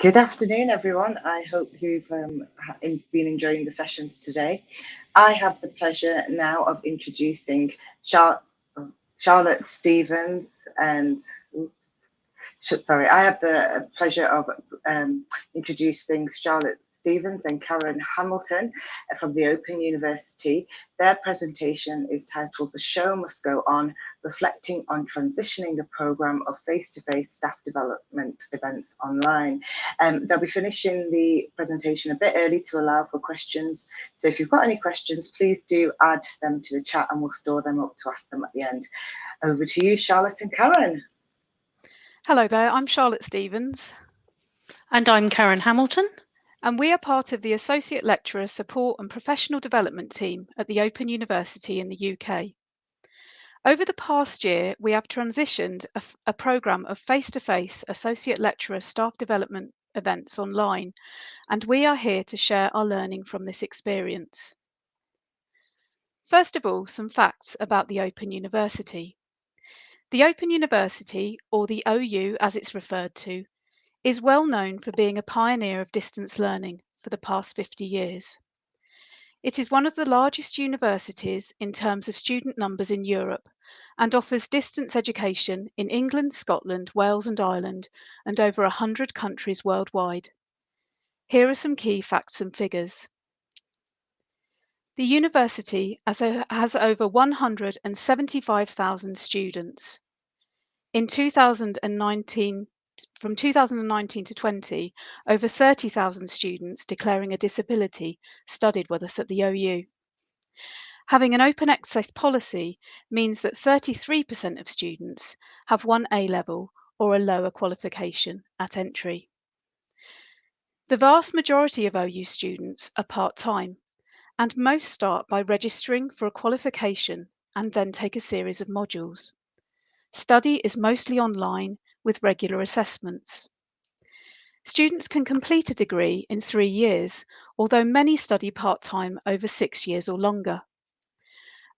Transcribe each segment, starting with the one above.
Good afternoon, everyone. I hope you've been enjoying the sessions today. I have the pleasure now of introducing Charlotte Stevens and I have the pleasure of introducing Charlotte Stevens and Karen Hamilton from the Open University. Their presentation is titled "The Show Must Go On, Reflecting on Transitioning a Programme of Face-to-Face Staff Development Events Online." They'll be finishing the presentation a bit early to allow for questions. So if you've got any questions, please do add them to the chat and we'll store them up to ask them at the end. Over to you, Charlotte and Karen. Hello there, I'm Charlotte Stevens. And I'm Karen Hamilton. And we are part of the Associate Lecturer Support and Professional Development team at the Open University in the UK. Over the past year, we have transitioned a programme of face-to-face Associate Lecturer Staff Development events online, and we are here to share our learning from this experience. First of all, some facts about the Open University. The Open University, or the OU as it's referred to, is well known for being a pioneer of distance learning for the past 50 years. It is one of the largest universities in terms of student numbers in Europe and offers distance education in England, Scotland, Wales and Ireland and over 100 countries worldwide. Here are some key facts and figures. The university has over 175,000 students. In 2019, from 2019 to 20, over 30,000 students declaring a disability studied with us at the OU. Having an open access policy means that 33% of students have one A-level or a lower qualification at entry. The vast majority of OU students are part-time, and most start by registering for a qualification and then take a series of modules. Study is mostly online with regular assessments. Students can complete a degree in 3 years, although many study part-time over 6 years or longer.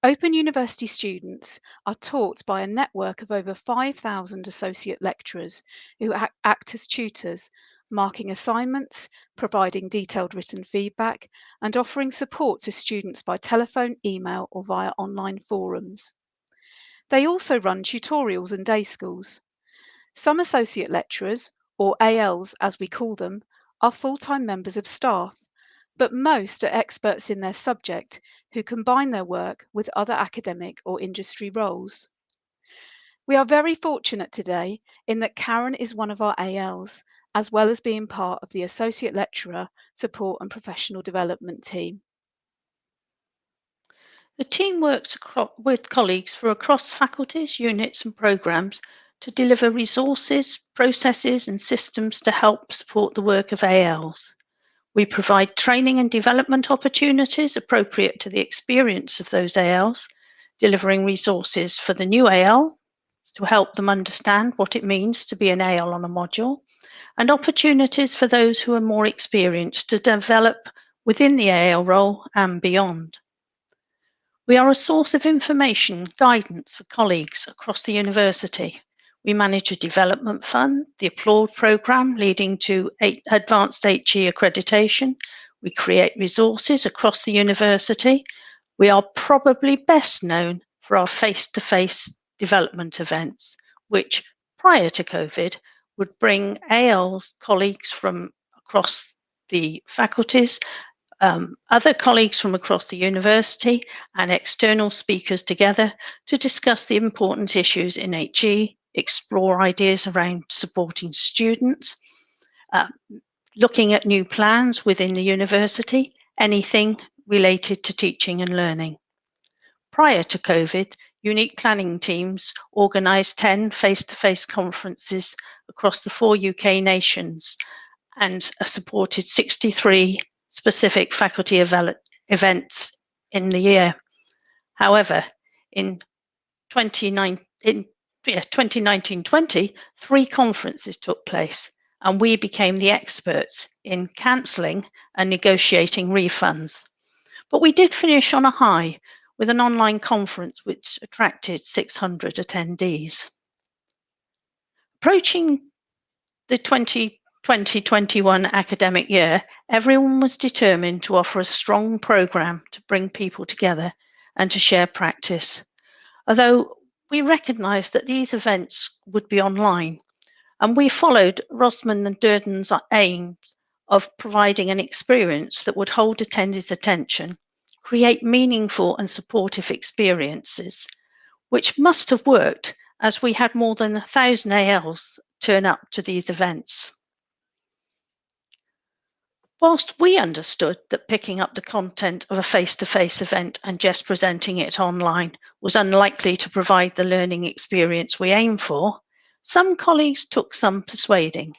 Open University students are taught by a network of over 5,000 associate lecturers who act as tutors, marking assignments, providing detailed written feedback, and offering support to students by telephone, email, or via online forums. They also run tutorials and day schools. Some associate lecturers, or ALs as we call them, are full-time members of staff, but most are experts in their subject who combine their work with other academic or industry roles. We are very fortunate today in that Karen is one of our ALs, as well as being part of the Associate Lecturer Support and Professional Development team. The team works with colleagues from across faculties, units and programmes to deliver resources, processes and systems to help support the work of ALs. We provide training and development opportunities appropriate to the experience of those ALs, delivering resources for the new AL to help them understand what it means to be an AL on a module, and opportunities for those who are more experienced to develop within the AL role and beyond. We are a source of information, guidance for colleagues across the university. We manage a development fund, the Applaud programme leading to advanced HE accreditation. We create resources across the university. We are probably best known for our face-to-face development events, which prior to COVID would bring ALs colleagues from across the faculties, other colleagues from across the university and external speakers together to discuss the important issues in HE, explore ideas around supporting students, looking at new plans within the university, anything related to teaching and learning. Prior to COVID, unique planning teams organised 10 face-to-face conferences across the 4 UK nations and supported 63 specific faculty events in the year. However, in 2019-20, 3 conferences took place, and we became the experts in cancelling and negotiating refunds. But we did finish on a high with an online conference which attracted 600 attendees. Approaching the 2021 academic year, everyone was determined to offer a strong programme to bring people together and to share practice. Although we recognised that these events would be online, and we followed Rosman and Durden's aims of providing an experience that would hold attendees' attention, create meaningful and supportive experiences, which must have worked as we had more than 1,000 ALs turn up to these events. Whilst we understood that picking up the content of a face-to-face event and just presenting it online was unlikely to provide the learning experience we aim for, some colleagues took some persuading,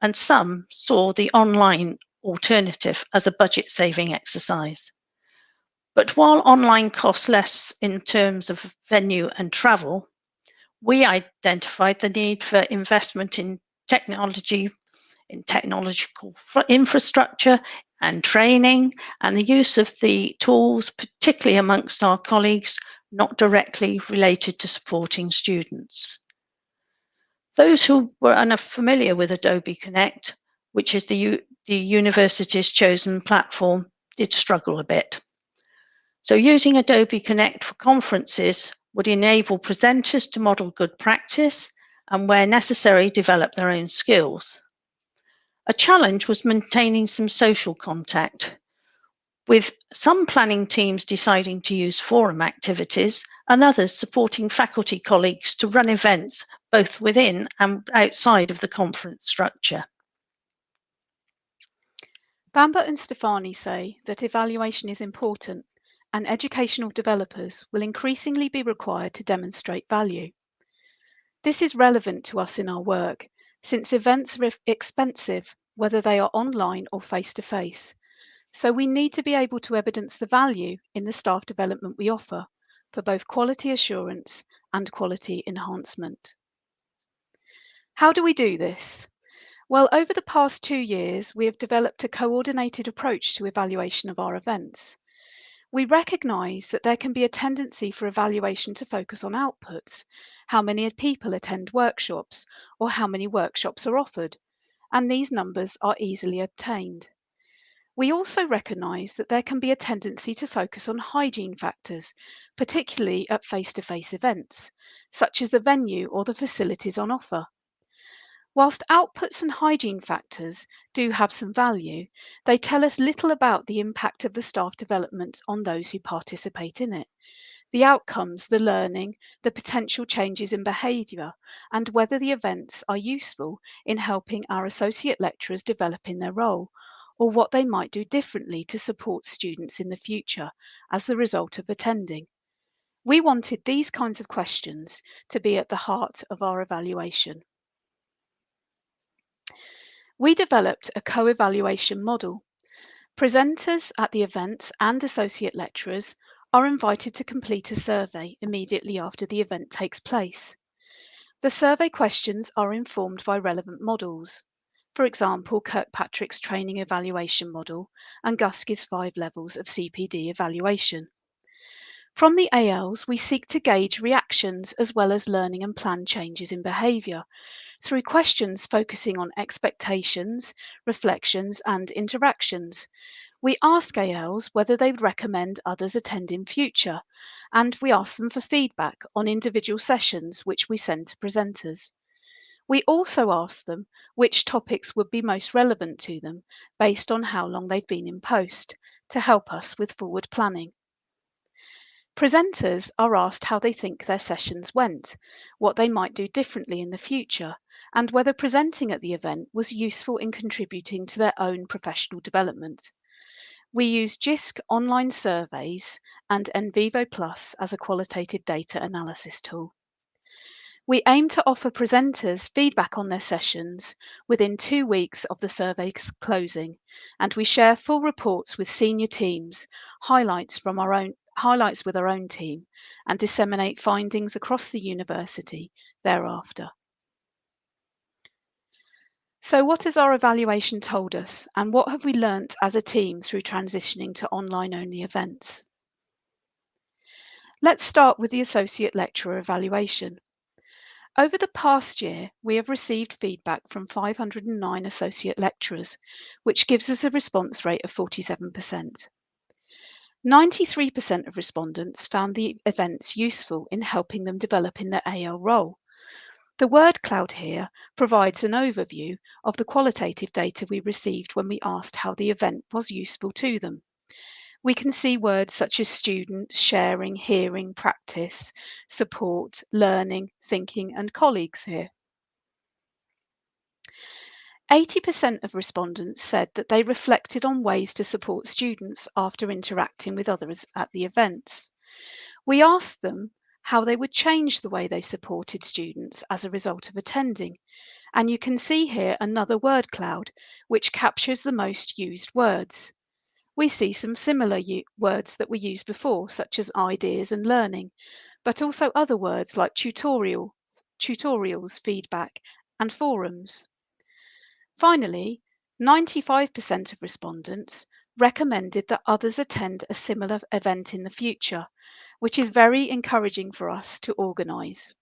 and some saw the online alternative as a budget-saving exercise. But while online costs less in terms of venue and travel, we identified the need for investment in technological infrastructure and training, and the use of the tools, particularly amongst our colleagues not directly related to supporting students. Those who were unfamiliar with Adobe Connect, which is the university's chosen platform, did struggle a bit. So using Adobe Connect for conferences would enable presenters to model good practice and, where necessary, develop their own skills. A challenge was maintaining some social contact, with some planning teams deciding to use forum activities and others supporting faculty colleagues to run events both within and outside of the conference structure. Bamber and Stefani say that evaluation is important, and educational developers will increasingly be required to demonstrate value. This is relevant to us in our work, since events are expensive, whether they are online or face-to-face. So we need to be able to evidence the value in the staff development we offer for both quality assurance and quality enhancement. How do we do this? Well, over the past 2 years, we have developed a coordinated approach to evaluation of our events. We recognise that there can be a tendency for evaluation to focus on outputs, how many people attend workshops, or how many workshops are offered, and these numbers are easily obtained. We also recognise that there can be a tendency to focus on hygiene factors, particularly at face-to-face events, such as the venue or the facilities on offer. Whilst outputs and hygiene factors do have some value, they tell us little about the impact of the staff development on those who participate in it, the outcomes, the learning, the potential changes in behaviour, and whether the events are useful in helping our associate lecturers develop in their role, or what they might do differently to support students in the future as the result of attending. We wanted these kinds of questions to be at the heart of our evaluation. We developed a co-evaluation model. Presenters at the events and associate lecturers are invited to complete a survey immediately after the event takes place. The survey questions are informed by relevant models. For example, Kirkpatrick's training evaluation model and Guskey's 5 levels of CPD evaluation. From the ALs, we seek to gauge reactions as well as learning and plan changes in behaviour through questions focusing on expectations, reflections and interactions. We ask ALs whether they would recommend others attend in future, and we ask them for feedback on individual sessions which we send to presenters. We also ask them which topics would be most relevant to them based on how long they've been in post to help us with forward planning. Presenters are asked how they think their sessions went, what they might do differently in the future, and whether presenting at the event was useful in contributing to their own professional development. We use JISC online surveys and NVivo Plus as a qualitative data analysis tool. We aim to offer presenters feedback on their sessions within 2 weeks of the survey closing, and we share full reports with senior teams, highlights with our own team, and disseminate findings across the university thereafter. So what has our evaluation told us, and what have we learnt as a team through transitioning to online-only events? Let's start with the associate lecturer evaluation. Over the past year, we have received feedback from 509 associate lecturers, which gives us a response rate of 47%. 93% of respondents found the events useful in helping them develop in their AL role. The word cloud here provides an overview of the qualitative data we received when we asked how the event was useful to them. We can see words such as students, sharing, hearing, practice, support, learning, thinking, and colleagues here. 80% of respondents said that they reflected on ways to support students after interacting with others at the events. We asked them how they would change the way they supported students as a result of attending, and you can see here another word cloud which captures the most used words. We see some similar words that were used before, such as ideas and learning, but also other words like tutorials, feedback, and forums. Finally, 95% of respondents recommended that others attend a similar event in the future, which is very encouraging for us to organise.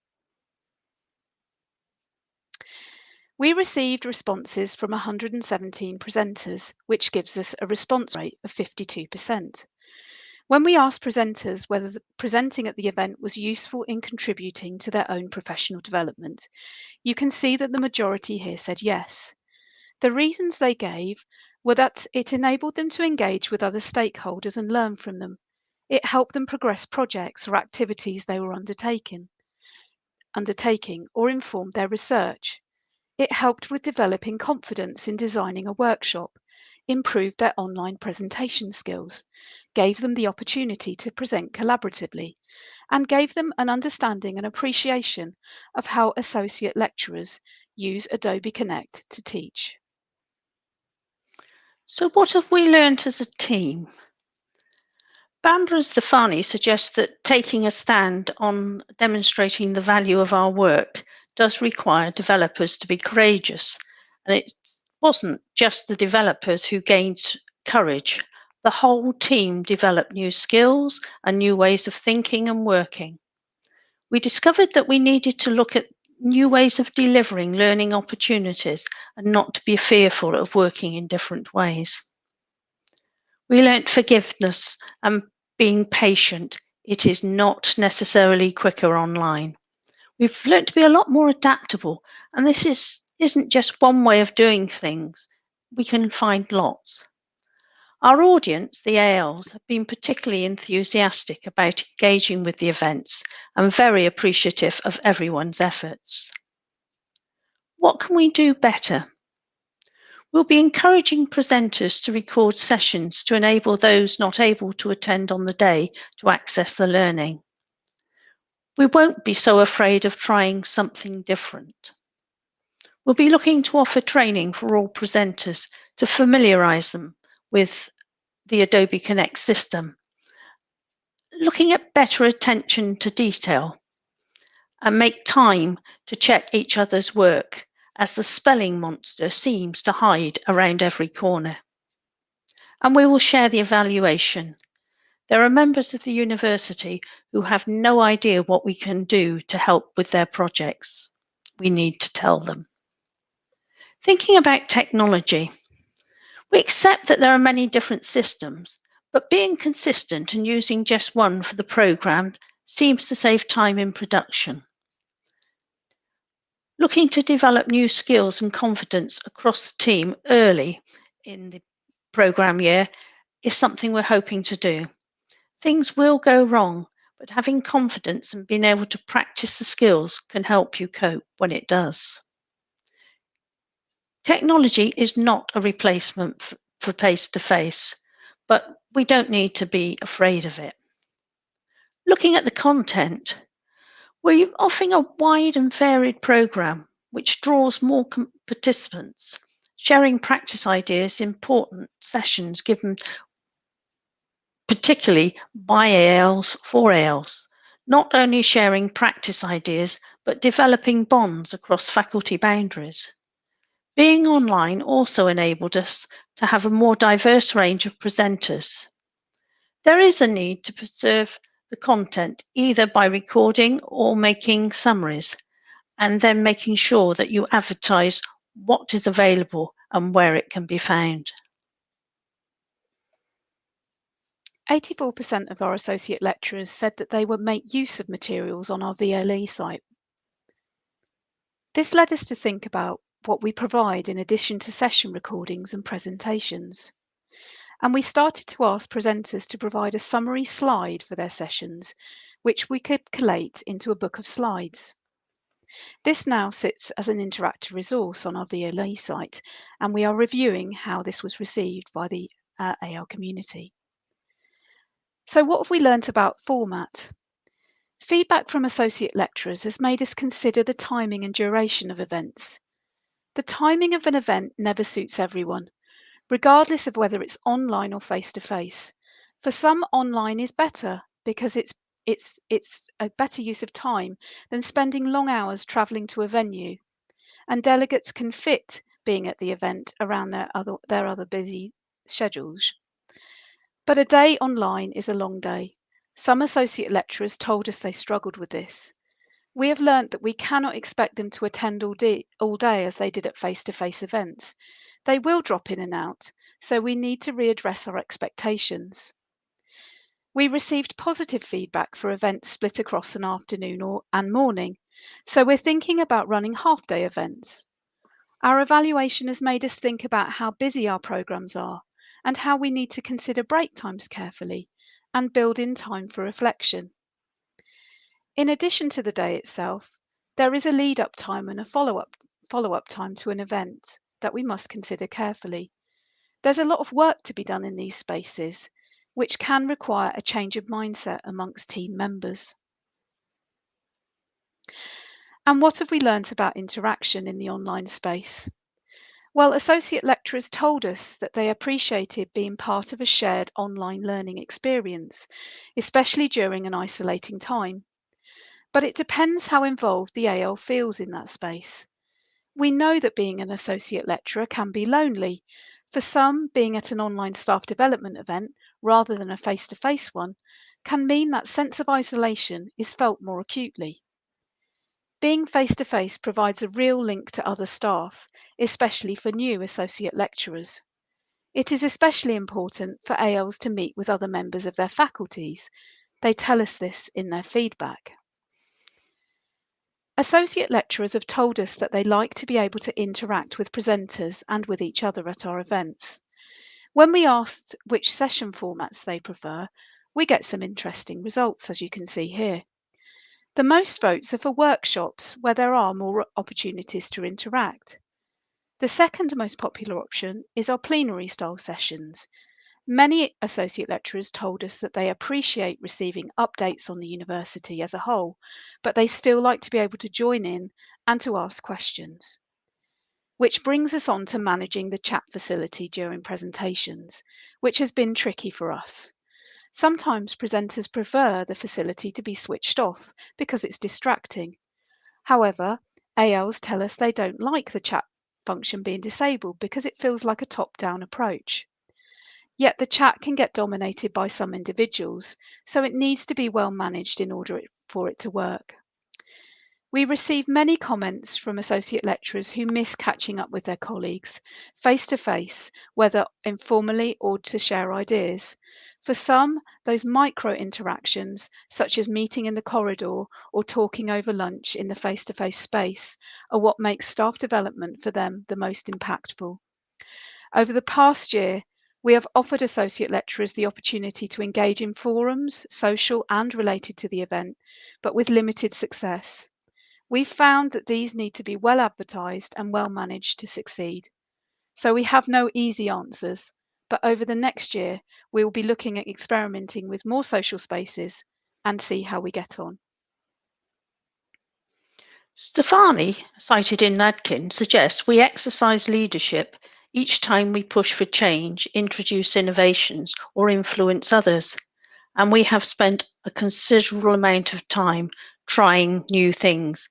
We received responses from 117 presenters, which gives us a response rate of 52%. When we asked presenters whether presenting at the event was useful in contributing to their own professional development, you can see that the majority here said yes. The reasons they gave were that it enabled them to engage with other stakeholders and learn from them. It helped them progress projects or activities they were undertaking or informed their research. It helped with developing confidence in designing a workshop, improved their online presentation skills, gave them the opportunity to present collaboratively, and gave them an understanding and appreciation of how associate lecturers use Adobe Connect to teach. So what have we learnt as a team? Barbara Stefani suggests that taking a stand on demonstrating the value of our work does require developers to be courageous. And it wasn't just the developers who gained courage. The whole team developed new skills and new ways of thinking and working. We discovered that we needed to look at new ways of delivering learning opportunities and not to be fearful of working in different ways. We learnt forgiveness and being patient. It is not necessarily quicker online. We've learnt to be a lot more adaptable, and this isn't just one way of doing things. We can find lots. Our audience, the ALs, have been particularly enthusiastic about engaging with the events and very appreciative of everyone's efforts. What can we do better? We'll be encouraging presenters to record sessions to enable those not able to attend on the day to access the learning. We won't be so afraid of trying something different. We'll be looking to offer training for all presenters to familiarise them with the Adobe Connect system, looking at better attention to detail, and make time to check each other's work, as the spelling monster seems to hide around every corner. And we will share the evaluation. There are members of the university who have no idea what we can do to help with their projects. We need to tell them. Thinking about technology, we accept that there are many different systems, but being consistent and using just one for the program seems to save time in production. Looking to develop new skills and confidence across the team early in the program year is something we're hoping to do. Things will go wrong, but having confidence and being able to practice the skills can help you cope when it does. Technology is not a replacement for face-to-face, but we don't need to be afraid of it. Looking at the content, we're offering a wide and varied program which draws more participants. Sharing practice ideas, important sessions given particularly by ALs for ALs, not only sharing practice ideas, but developing bonds across faculty boundaries. Being online also enabled us to have a more diverse range of presenters. There is a need to preserve the content either by recording or making summaries, and then making sure that you advertise what is available and where it can be found. 84% of our associate lecturers said that they would make use of materials on our VLE site. This led us to think about what we provide in addition to session recordings and presentations. And we started to ask presenters to provide a summary slide for their sessions, which we could collate into a book of slides. This now sits as an interactive resource on our VLE site, and we are reviewing how this was received by the AL community. So what have we learnt about format? Feedback from associate lecturers has made us consider the timing and duration of events. The timing of an event never suits everyone, regardless of whether it's online or face-to-face. For some, online is better because it's a better use of time than spending long hours travelling to a venue, and delegates can fit being at the event around their other busy schedules. But a day online is a long day. Some associate lecturers told us they struggled with this. We have learnt that we cannot expect them to attend all day as they did at face-to-face events. They will drop in and out, so we need to readdress our expectations. We received positive feedback for events split across an afternoon and morning, so we're thinking about running half-day events. Our evaluation has made us think about how busy our programmes are and how we need to consider break times carefully and build in time for reflection. In addition to the day itself, there is a lead-up time and a follow-up time to an event that we must consider carefully. There's a lot of work to be done in these spaces, which can require a change of mindset amongst team members. And what have we learnt about interaction in the online space? Well, associate lecturers told us that they appreciated being part of a shared online learning experience, especially during an isolating time. But it depends how involved the AL feels in that space. We know that being an associate lecturer can be lonely. For some, being at an online staff development event rather than a face-to-face one can mean that sense of isolation is felt more acutely. Being face-to-face provides a real link to other staff, especially for new associate lecturers. It is especially important for ALs to meet with other members of their faculties. They tell us this in their feedback. Associate lecturers have told us that they like to be able to interact with presenters and with each other at our events. When we asked which session formats they prefer, we get some interesting results, as you can see here. The most votes are for workshops where there are more opportunities to interact. The second most popular option is our plenary style sessions. Many associate lecturers told us that they appreciate receiving updates on the university as a whole, but they still like to be able to join in and to ask questions. Which brings us on to managing the chat facility during presentations, which has been tricky for us. Sometimes presenters prefer the facility to be switched off because it's distracting. However, ALs tell us they don't like the chat function being disabled because it feels like a top-down approach. Yet the chat can get dominated by some individuals, so it needs to be well managed in order for it to work. We receive many comments from associate lecturers who miss catching up with their colleagues face to face, whether informally or to share ideas. For some, those micro interactions, such as meeting in the corridor or talking over lunch in the face-to-face space, are what makes staff development for them the most impactful. Over the past year, we have offered associate lecturers the opportunity to engage in forums, social and related to the event, but with limited success. We've found that these need to be well advertised and well managed to succeed. So we have no easy answers, but over the next year, we will be looking at experimenting with more social spaces and see how we get on. Stefani, cited in Nadkin, suggests we exercise leadership each time we push for change, introduce innovations, or influence others. And we have spent a considerable amount of time trying new things,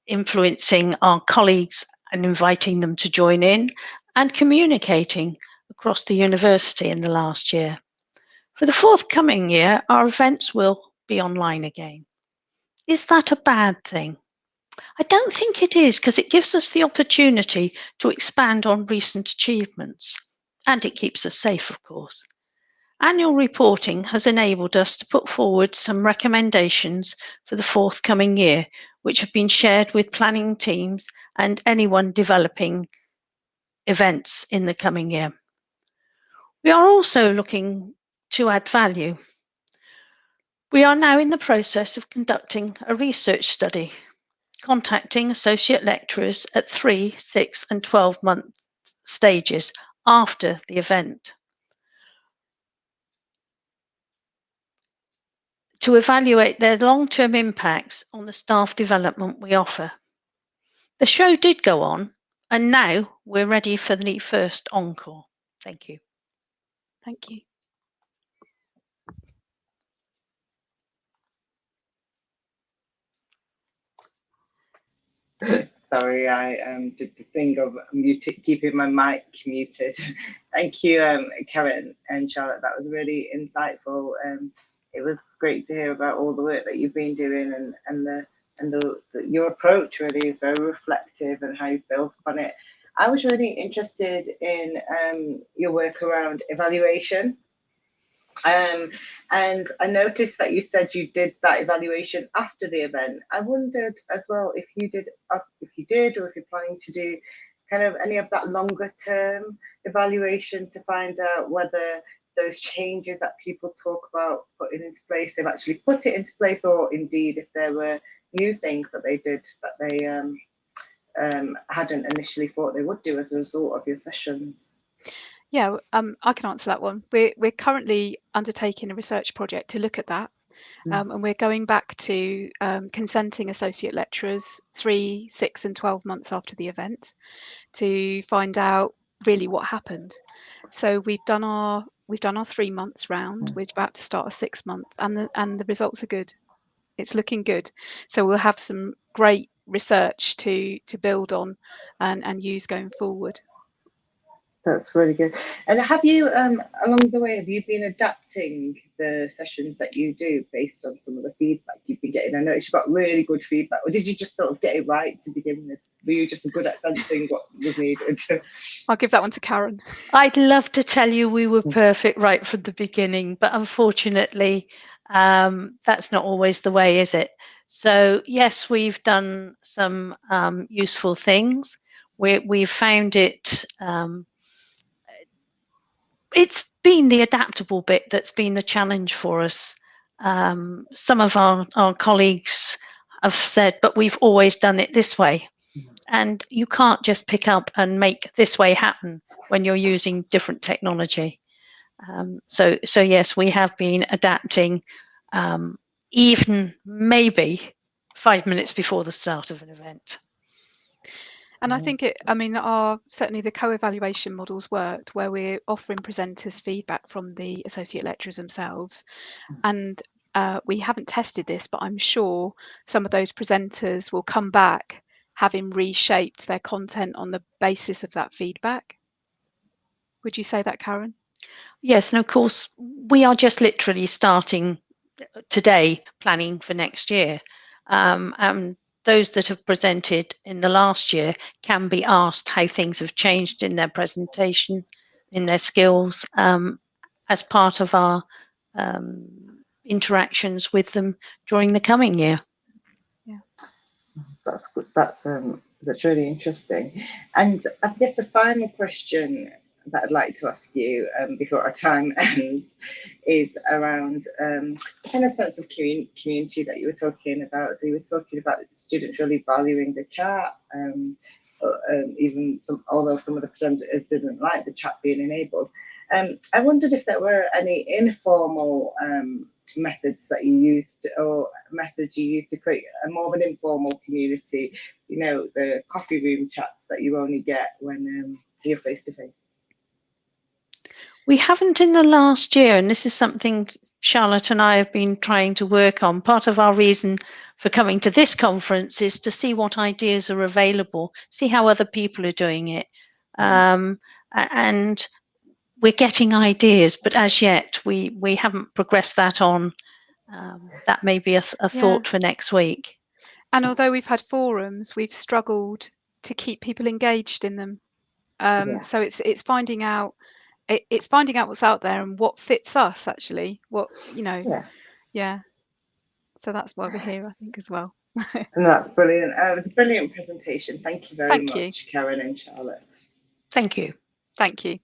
influencing our colleagues and inviting them to join in, and communicating across the university in the last year. For the forthcoming year, our events will be online again. Is that a bad thing? I don't think it is, because it gives us the opportunity to expand on recent achievements, and it keeps us safe, of course. Annual reporting has enabled us to put forward some recommendations for the forthcoming year, which have been shared with planning teams and anyone developing events in the coming year. We are also looking to add value. We are now in the process of conducting a research study, contacting associate lecturers at 3, 6, and 12-month stages after the event to evaluate their long-term impacts on the staff development we offer. The show did go on, and now we're ready for the first encore. Thank you. Thank you. Sorry, I did the thing of keeping my mic muted. Thank you, Karen and Charlotte. That was really insightful. It was great to hear about all the work that you've been doing, and your approach really is very reflective and how you've built on it. I was really interested in your work around evaluation. And I noticed that you said you did that evaluation after the event. I wondered as well if you did, or if you're planning to do kind of any of that longer term evaluation to find out whether those changes that people talk about putting into place, they've actually put it into place, or indeed if there were new things that they did that they hadn't initially thought they would do as a result of your sessions. Yeah, I can answer that one. We're currently undertaking a research project to look at that, and we're going back to consenting associate lecturers 3, 6, and 12 months after the event to find out really what happened. So we've done our 3 months round. We're about to start a 6 month, and the results are good. It's looking good. So we'll have some great research to build on and use going forward. That's really good. And have you, along the way, have you been adapting the sessions that you do based on some of the feedback you've been getting? I noticed you got really good feedback. Or did you just sort of get it right to begin with? Were you just good at sensing what was needed? I'll give that one to Karen. I'd love to tell you we were perfect right from the beginning, but unfortunately, that's not always the way, is it? So yes, we've done some useful things. We've found it. It's been the adaptable bit that's been the challenge for us. Some of our colleagues have said, but we've always done it this way. And you can't just pick up and make this way happen when you're using different technology. So yes, we have been adapting, even maybe 5 minutes before the start of an event. And I think certainly the co-evaluation models worked, where we're offering presenters feedback from the associate lecturers themselves. And we haven't tested this, but I'm sure some of those presenters will come back having reshaped their content on the basis of that feedback. Would you say that, Karen? Yes, and of course, we are just literally starting today planning for next year. And those that have presented in the last year can be asked how things have changed in their presentation, in their skills, as part of our interactions with them during the coming year. Yeah, That's good. That's really interesting. And I guess a final question that I'd like to ask you before our time ends is around kind of sense of community that you were talking about. So you were talking about students really valuing the chat, although some of the presenters didn't like the chat being enabled. I wondered if there were any informal methods that you used, or methods you used to create a more of an informal community, the coffee room chats that you only get when you're face to face. We haven't in the last year, and this is something Charlotte and I have been trying to work on. Part of our reason for coming to this conference is to see what ideas are available, see how other people are doing it. And we're getting ideas, but as yet we haven't progressed that on. That may be a thought for next week. And although we've had forums, we've struggled to keep people engaged in them. So it's finding out what's out there and what fits us, actually. What, you know, yeah. So that's why we're here, I think, as well. And that's brilliant. It was a brilliant presentation. Thank you very Thank you. much, Karen and Charlotte. Thank you. Thank you.